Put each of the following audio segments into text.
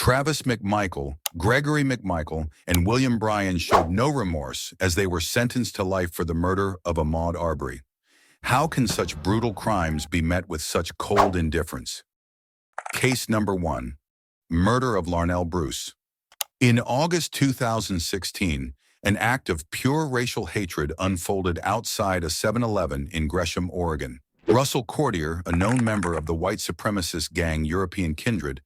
Travis McMichael, Gregory McMichael, and William Bryan showed no remorse as they were sentenced to life for the murder of Ahmaud Arbery. How can such brutal crimes be met with such cold indifference? Case number 1. Murder of Larnell Bruce. In August 2016, an act of pure racial hatred unfolded outside a 7-Eleven in Gresham, Oregon. Russell Courtier, a known member of the white supremacist gang European Kindred,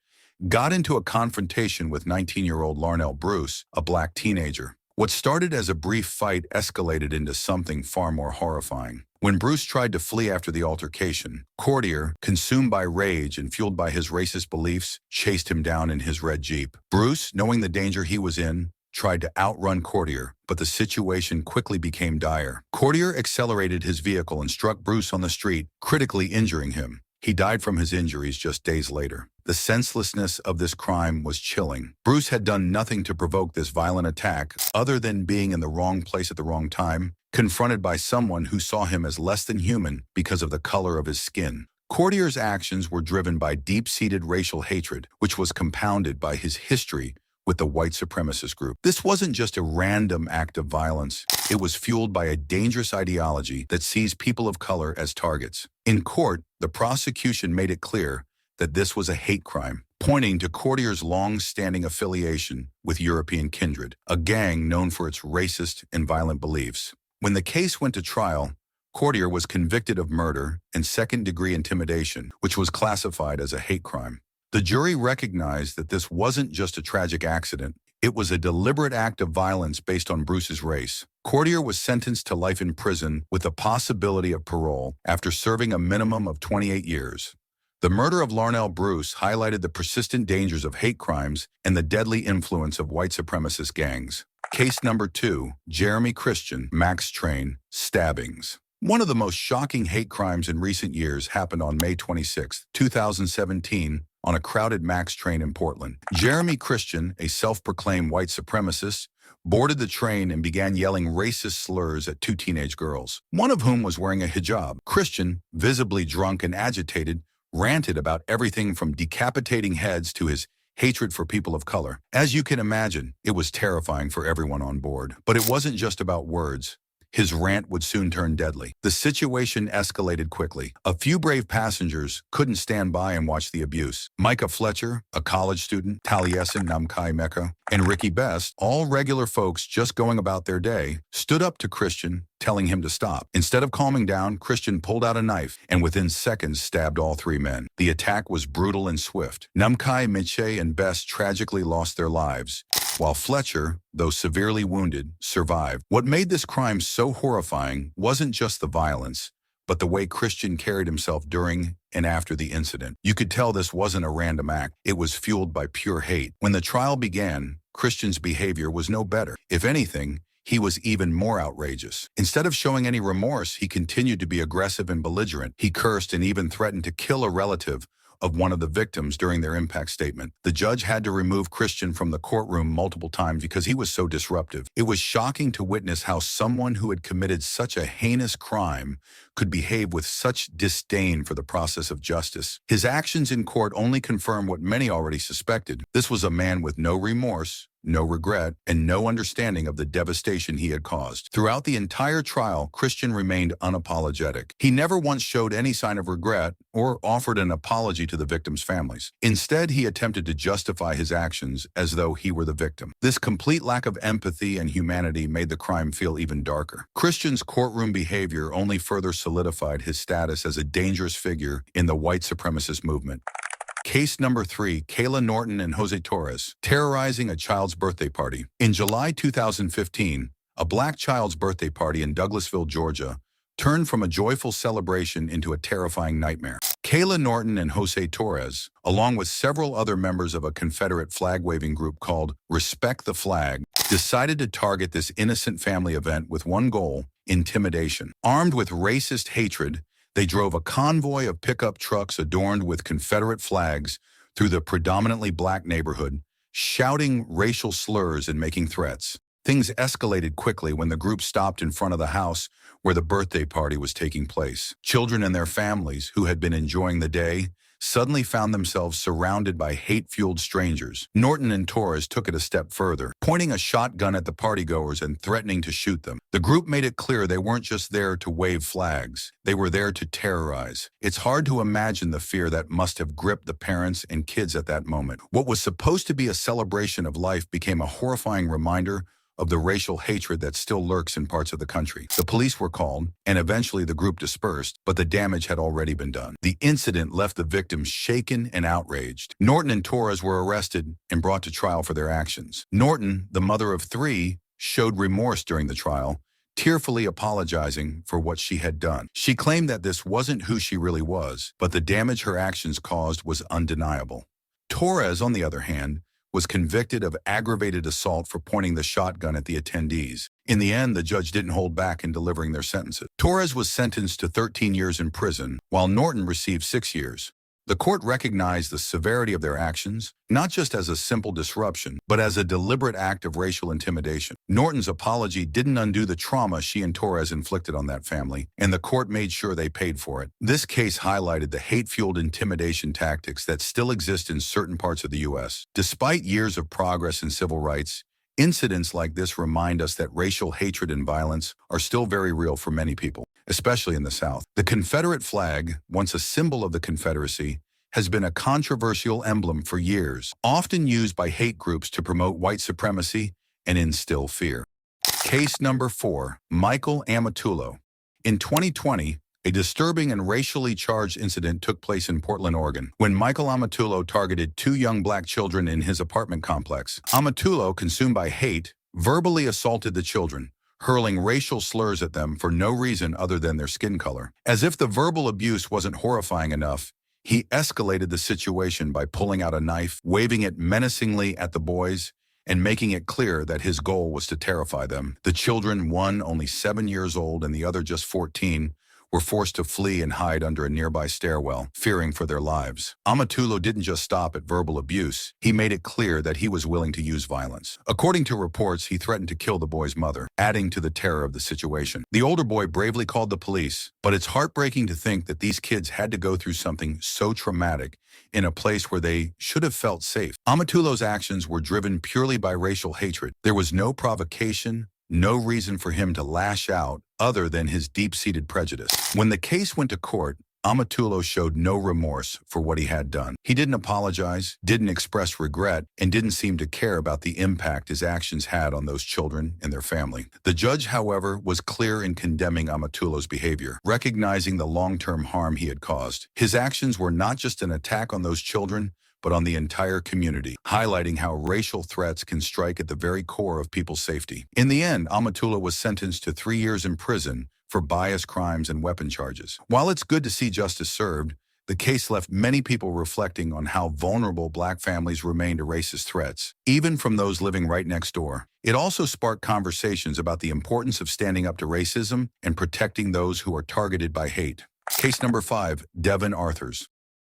got into a confrontation with 19-year-old Larnell Bruce, a black teenager. What started as a brief fight escalated into something far more horrifying. When Bruce tried to flee after the altercation, Courtier, consumed by rage and fueled by his racist beliefs, chased him down in his red Jeep. Bruce, knowing the danger he was in, tried to outrun Courtier, but the situation quickly became dire. Courtier accelerated his vehicle and struck Bruce on the street, critically injuring him. He died from his injuries just days later. The senselessness of this crime was chilling. Bruce had done nothing to provoke this violent attack other than being in the wrong place at the wrong time, confronted by someone who saw him as less than human because of the color of his skin. Courtier's actions were driven by deep-seated racial hatred, which was compounded by his history with the white supremacist group. This wasn't just a random act of violence. It was fueled by a dangerous ideology that sees people of color as targets. In court, the prosecution made it clear that this was a hate crime, pointing to Courtier's long-standing affiliation with European Kindred, a gang known for its racist and violent beliefs. When the case went to trial, Courtier was convicted of murder and second-degree intimidation, which was classified as a hate crime. The jury recognized that this wasn't just a tragic accident. It was a deliberate act of violence based on Bruce's race. Courtier was sentenced to life in prison with the possibility of parole after serving a minimum of 28 years. The murder of Larnell Bruce highlighted the persistent dangers of hate crimes and the deadly influence of white supremacist gangs. Case number 2, Jeremy Christian, Max Train, stabbings. One of the most shocking hate crimes in recent years happened on May 26, 2017, on a crowded Max train in Portland. Jeremy Christian, a self-proclaimed white supremacist, boarded the train and began yelling racist slurs at 2 teenage girls, one of whom was wearing a hijab. Christian, visibly drunk and agitated, ranted about everything from decapitating heads to his hatred for people of color. As you can imagine, it was terrifying for everyone on board. But it wasn't just about words. His rant would soon turn deadly. The situation escalated quickly. A few brave passengers couldn't stand by and watch the abuse. Micah Fletcher, a college student, Taliesin Namkai Mecca, and Ricky Best, all regular folks just going about their day, stood up to Christian, telling him to stop. Instead of calming down, Christian pulled out a knife and within seconds stabbed all 3 men. The attack was brutal and swift. Namkai, Miche, and Best tragically lost their lives, while Fletcher, though severely wounded, survived. What made this crime so horrifying wasn't just the violence, but the way Christian carried himself during and after the incident. You could tell this wasn't a random act. It was fueled by pure hate. When the trial began, Christian's behavior was no better. If anything, he was even more outrageous. Instead of showing any remorse, he continued to be aggressive and belligerent. He cursed and even threatened to kill a relative of one of the victims during their impact statement. The judge had to remove Christian from the courtroom multiple times because he was so disruptive. It was shocking to witness how someone who had committed such a heinous crime could behave with such disdain for the process of justice. His actions in court only confirmed what many already suspected. This was a man with no remorse, no regret, and no understanding of the devastation he had caused. Throughout the entire trial, Christian remained unapologetic. He never once showed any sign of regret or offered an apology to the victims' families. Instead, he attempted to justify his actions as though he were the victim. This complete lack of empathy and humanity made the crime feel even darker. Christian's courtroom behavior only further solidified his status as a dangerous figure in the white supremacist movement. Case number 3, Kayla Norton and Jose Torres, terrorizing a child's birthday party. In July 2015, a black child's birthday party in Douglasville, Georgia, turned from a joyful celebration into a terrifying nightmare. Kayla Norton and Jose Torres, along with several other members of a Confederate flag-waving group called Respect the Flag, decided to target this innocent family event with one goal: intimidation. Armed with racist hatred, they drove a convoy of pickup trucks adorned with Confederate flags through the predominantly black neighborhood, shouting racial slurs and making threats. Things escalated quickly when the group stopped in front of the house where the birthday party was taking place. Children and their families, who had been enjoying the day, suddenly found themselves surrounded by hate-fueled strangers. Norton and Torres took it a step further, pointing a shotgun at the partygoers and threatening to shoot them. The group made it clear they weren't just there to wave flags. They were there to terrorize. It's hard to imagine the fear that must have gripped the parents and kids at that moment. What was supposed to be a celebration of life became a horrifying reminder of the racial hatred that still lurks in parts of the country. The police were called, and eventually the group dispersed, but the damage had already been done. The incident left the victims shaken and outraged. Norton and Torres were arrested and brought to trial for their actions. Norton, the mother of three, showed remorse during the trial, tearfully apologizing for what she had done. She claimed that this wasn't who she really was, but the damage her actions caused was undeniable. Torres, on the other hand, was convicted of aggravated assault for pointing the shotgun at the attendees. In the end, the judge didn't hold back in delivering their sentences. Torres was sentenced to 13 years in prison, while Norton received 6 years. The court recognized the severity of their actions, not just as a simple disruption, but as a deliberate act of racial intimidation. Norton's apology didn't undo the trauma she and Torres inflicted on that family, and the court made sure they paid for it. This case highlighted the hate-fueled intimidation tactics that still exist in certain parts of the U.S. Despite years of progress in civil rights, incidents like this remind us that racial hatred and violence are still very real for many people, especially in the South. The Confederate flag, once a symbol of the Confederacy, has been a controversial emblem for years, often used by hate groups to promote white supremacy and instill fear. Case number 4, Michael Amatullo. In 2020, a disturbing and racially charged incident took place in Portland, Oregon, when Michael Amatullo targeted 2 young black children in his apartment complex. Amatullo, consumed by hate, verbally assaulted the children, hurling racial slurs at them for no reason other than their skin color. As if the verbal abuse wasn't horrifying enough, he escalated the situation by pulling out a knife, waving it menacingly at the boys, and making it clear that his goal was to terrify them. The children, one only 7 years old and the other just 14, were forced to flee and hide under a nearby stairwell, fearing for their lives. Amatullo didn't just stop at verbal abuse. He made it clear that he was willing to use violence. According to reports, he threatened to kill the boy's mother, adding to the terror of the situation. The older boy bravely called the police, but it's heartbreaking to think that these kids had to go through something so traumatic in a place where they should have felt safe. Amatullo's actions were driven purely by racial hatred. There was no provocation, no reason for him to lash out other than his deep-seated prejudice. When the case went to court, Amatullo showed no remorse for what he had done. He didn't apologize, didn't express regret, and didn't seem to care about the impact his actions had on those children and their family. The judge, however, was clear in condemning Amatullo's behavior, recognizing the long-term harm he had caused. His actions were not just an attack on those children, but on the entire community, highlighting how racial threats can strike at the very core of people's safety. In the end, Amatullo was sentenced to 3 years in prison for bias crimes and weapon charges. While it's good to see justice served, the case left many people reflecting on how vulnerable black families remain to racist threats, even from those living right next door. It also sparked conversations about the importance of standing up to racism and protecting those who are targeted by hate. Case number 5, Devin Arthurs.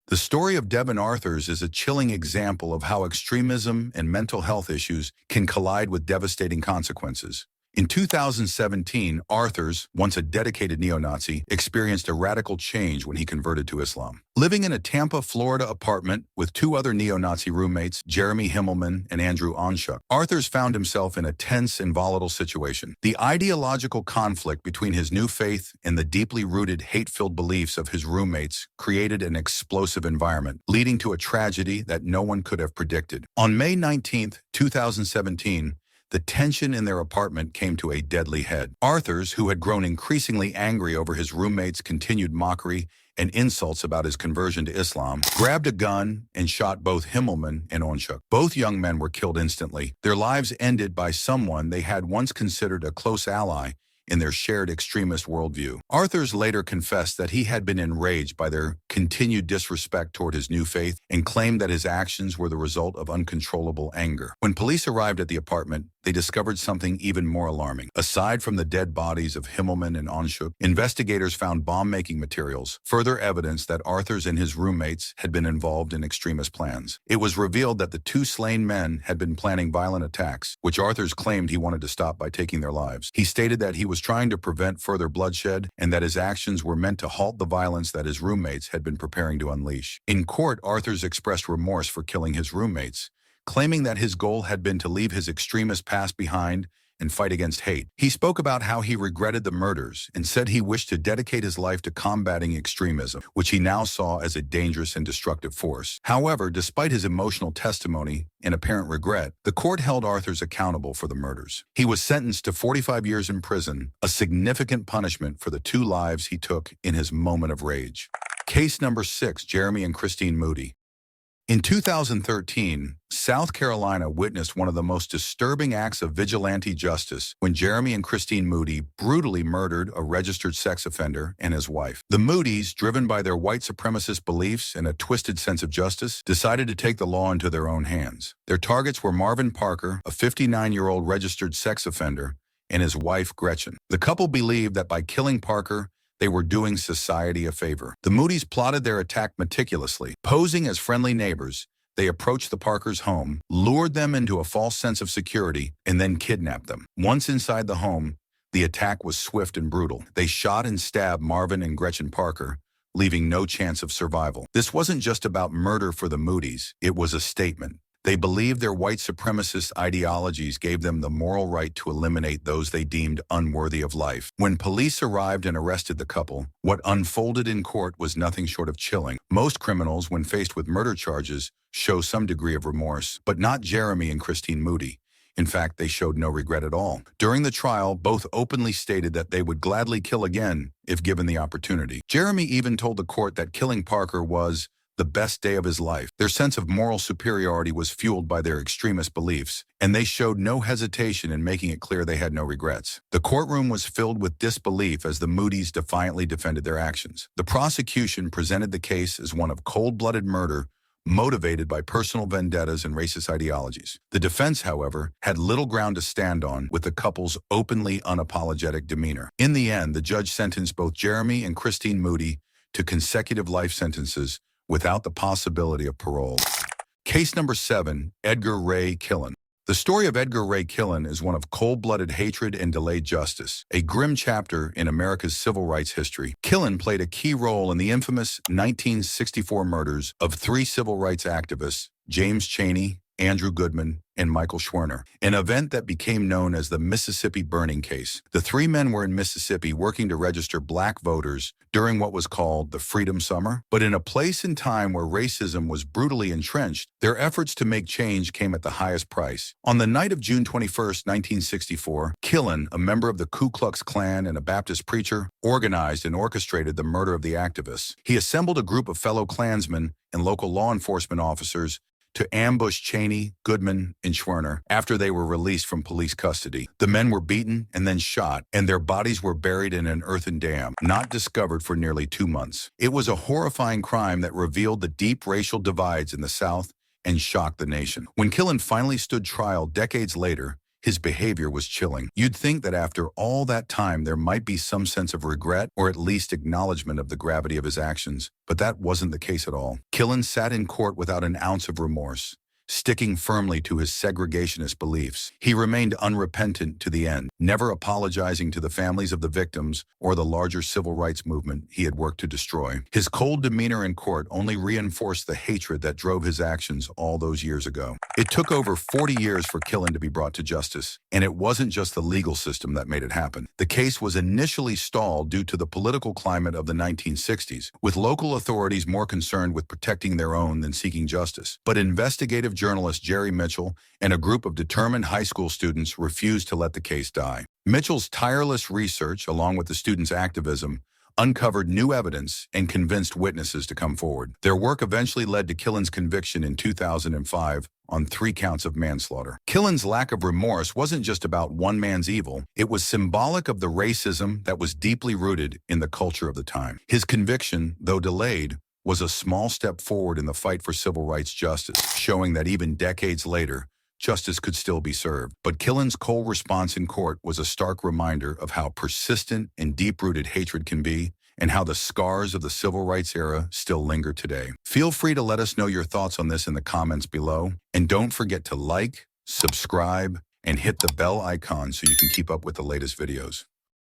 The story of Devin Arthurs is a chilling example of how extremism and mental health issues can collide with devastating consequences. In 2017, Arthurs, once a dedicated neo-Nazi, experienced a radical change when he converted to Islam. Living in a Tampa, Florida apartment with 2 other neo-Nazi roommates, Jeremy Himmelman and Andrew Onshuk, Arthurs found himself in a tense and volatile situation. The ideological conflict between his new faith and the deeply rooted hate-filled beliefs of his roommates created an explosive environment, leading to a tragedy that no one could have predicted. On May 19, 2017, the tension in their apartment came to a deadly head. Arthurs, who had grown increasingly angry over his roommate's continued mockery and insults about his conversion to Islam, grabbed a gun and shot both Himmelman and Onshuk. Both young men were killed instantly, their lives ended by someone they had once considered a close ally in their shared extremist worldview. Arthurs later confessed that he had been enraged by their continued disrespect toward his new faith and claimed that his actions were the result of uncontrollable anger. When police arrived at the apartment, they discovered something even more alarming. Aside from the dead bodies of Himmelman and Onshuk, investigators found bomb-making materials, further evidence that Arthurs and his roommates had been involved in extremist plans. It was revealed that the 2 slain men had been planning violent attacks, which Arthurs claimed he wanted to stop by taking their lives. He stated that he was trying to prevent further bloodshed and that his actions were meant to halt the violence that his roommates had had been preparing to unleash. In court, Arthurs expressed remorse for killing his roommates, claiming that his goal had been to leave his extremist past behind and fight against hate. He spoke about how he regretted the murders and said he wished to dedicate his life to combating extremism, which he now saw as a dangerous and destructive force. However, despite his emotional testimony and apparent regret, the court held Arthurs accountable for the murders. He was sentenced to 45 years in prison, a significant punishment for the 2 lives he took in his moment of rage. Case number 6, Jeremy and Christine Moody. In 2013, South Carolina witnessed one of the most disturbing acts of vigilante justice when Jeremy and Christine Moody brutally murdered a registered sex offender and his wife. The Moodys, driven by their white supremacist beliefs and a twisted sense of justice, decided to take the law into their own hands. Their targets were Marvin Parker, a 59-year-old registered sex offender, and his wife, Gretchen. The couple believed that by killing Parker, they were doing society a favor. The Moodys plotted their attack meticulously. Posing as friendly neighbors, they approached the Parkers' home, lured them into a false sense of security, and then kidnapped them. Once inside the home, the attack was swift and brutal. They shot and stabbed Marvin and Gretchen Parker, leaving no chance of survival. This wasn't just about murder for the Moodys, it was a statement. They believed their white supremacist ideologies gave them the moral right to eliminate those they deemed unworthy of life. When police arrived and arrested the couple, what unfolded in court was nothing short of chilling. Most criminals, when faced with murder charges, show some degree of remorse, but not Jeremy and Christine Moody. In fact, they showed no regret at all. During the trial, both openly stated that they would gladly kill again if given the opportunity. Jeremy even told the court that killing Parker was the best day of his life. Their sense of moral superiority was fueled by their extremist beliefs, and they showed no hesitation in making it clear they had no regrets. The courtroom was filled with disbelief as the Moodys defiantly defended their actions. The prosecution presented the case as one of cold-blooded murder motivated by personal vendettas and racist ideologies. The defense, however, had little ground to stand on with the couple's openly unapologetic demeanor. In the end, the judge sentenced both Jeremy and Christine Moody to consecutive life sentences without the possibility of parole. Case number 7, Edgar Ray Killen. The story of Edgar Ray Killen is one of cold-blooded hatred and delayed justice, a grim chapter in America's civil rights history. Killen played a key role in the infamous 1964 murders of 3 civil rights activists, James Chaney, Andrew Goodman, and Michael Schwerner, an event that became known as the Mississippi Burning Case. The 3 men were in Mississippi working to register black voters during what was called the Freedom Summer. But in a place and time where racism was brutally entrenched, their efforts to make change came at the highest price. On the night of June 21, 1964, Killen, a member of the Ku Klux Klan and a Baptist preacher, organized and orchestrated the murder of the activists. He assembled a group of fellow Klansmen and local law enforcement officers to ambush Chaney, Goodman, and Schwerner after they were released from police custody. The men were beaten and then shot, and their bodies were buried in an earthen dam, not discovered for nearly 2 months. It was a horrifying crime that revealed the deep racial divides in the South and shocked the nation. When Killen finally stood trial decades later, his behavior was chilling. You'd think that after all that time, there might be some sense of regret or at least acknowledgement of the gravity of his actions, but that wasn't the case at all. Killen sat in court without an ounce of remorse, sticking firmly to his segregationist beliefs. He remained unrepentant to the end, never apologizing to the families of the victims or the larger civil rights movement he had worked to destroy. His cold demeanor in court only reinforced the hatred that drove his actions all those years ago. It took over 40 years for Killen to be brought to justice, and it wasn't just the legal system that made it happen. The case was initially stalled due to the political climate of the 1960s, with local authorities more concerned with protecting their own than seeking justice. But investigative journalist Jerry Mitchell and a group of determined high school students refused to let the case die. Mitchell's tireless research, along with the students' activism, uncovered new evidence and convinced witnesses to come forward. Their work eventually led to Killen's conviction in 2005 on 3 counts of manslaughter. Killen's lack of remorse wasn't just about one man's evil, it was symbolic of the racism that was deeply rooted in the culture of the time. His conviction, though delayed, was a small step forward in the fight for civil rights justice, showing that even decades later, justice could still be served. But Killen's cold response in court was a stark reminder of how persistent and deep-rooted hatred can be, and how the scars of the civil rights era still linger today. Feel free to let us know your thoughts on this in the comments below, and don't forget to like, subscribe, and hit the bell icon so you can keep up with the latest videos.